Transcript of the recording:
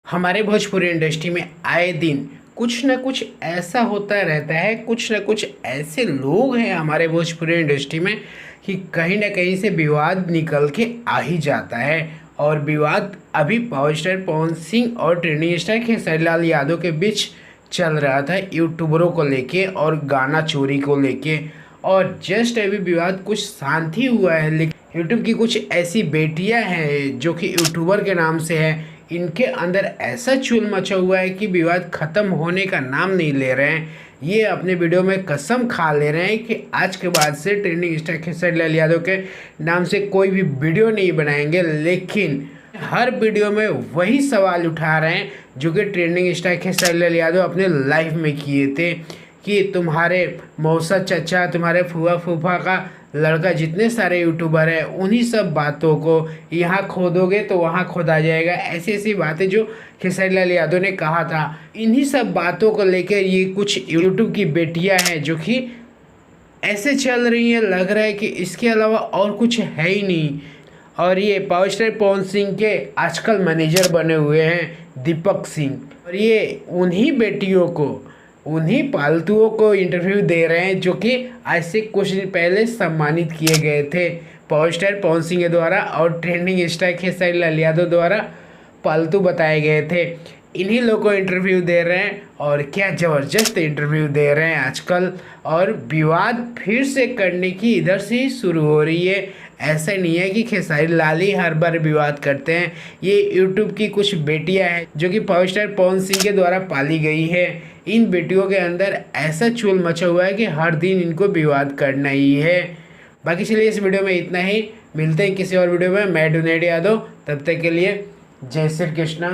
हमारे भोजपुरी इंडस्ट्री में आए दिन कुछ न कुछ ऐसा होता रहता है। कुछ न कुछ ऐसे लोग हैं हमारे भोजपुरी इंडस्ट्री में कि कहीं ना कहीं से विवाद निकल के आ ही जाता है। और विवाद अभी पावर स्टार पवन सिंह और ट्रेंडिंग स्टार खेसारी लाल यादव के बीच चल रहा था, यूट्यूबरों को लेके और गाना चोरी को लेके। और जस्ट अभी विवाद कुछ शांत ही हुआ है, लेकिन यूट्यूब की कुछ ऐसी बेटियां हैं जो कि यूट्यूबर के नाम से है, इनके अंदर ऐसा चूल मचा हुआ है कि विवाद खत्म होने का नाम नहीं ले रहे हैं। ये अपने वीडियो में कसम खा ले रहे हैं कि आज के बाद से ट्रेंडिंग स्टार खेसारी लाल यादव के नाम से कोई भी वीडियो नहीं बनाएंगे। लेकिन हर वीडियो में वही सवाल उठा रहे हैं जो कि ट्रेंडिंग स्टार खेसारी लाल यादव अपने लाइफ में किए थे कि तुम्हारे मौसा चचा, तुम्हारे फूफा फूफा का लड़का, जितने सारे यूट्यूबर हैं उन्हीं सब बातों को यहाँ खोदोगे तो वहाँ खोदा जाएगा। ऐसी ऐसी बातें जो खेसारी लाल यादव ने कहा था, इन्हीं सब बातों को लेकर ये कुछ यूट्यूब की बेटियां हैं जो कि ऐसे चल रही हैं, लग रहा है कि इसके अलावा और कुछ है ही नहीं। और ये पावर स्टार पवन सिंह के आजकल मैनेजर बने हुए हैं दीपक सिंह, और ये उन्हीं बेटियों को, उन्हीं पालतुओं को इंटरव्यू दे रहे हैं जो कि आज से कुछ दिन पहले सम्मानित किए गए थे पावर स्टार पवन सिंह के द्वारा और ट्रेंडिंग स्टार खेसारी लाल यादव द्वारा पालतू बताए गए थे। इन्हीं लोगों को इंटरव्यू दे रहे हैं और क्या ज़बरदस्त इंटरव्यू दे रहे हैं आजकल। और विवाद फिर से करने की इधर से ही शुरू हो रही है। ऐसा नहीं है कि खेसारी लाल ही हर बार विवाद करते हैं, ये यूट्यूब की कुछ बेटियां हैं जो कि पावर स्टार पवन सिंह के द्वारा पाली गई है। इन बेटियों के अंदर ऐसा चूल मचा हुआ है कि हर दिन इनको विवाद करना ही है। बाकी चलिए इस वीडियो में इतना ही, मिलते हैं किसी और वीडियो में। मैं डोनेट यादव, तब तक के लिए जय श्री कृष्णा।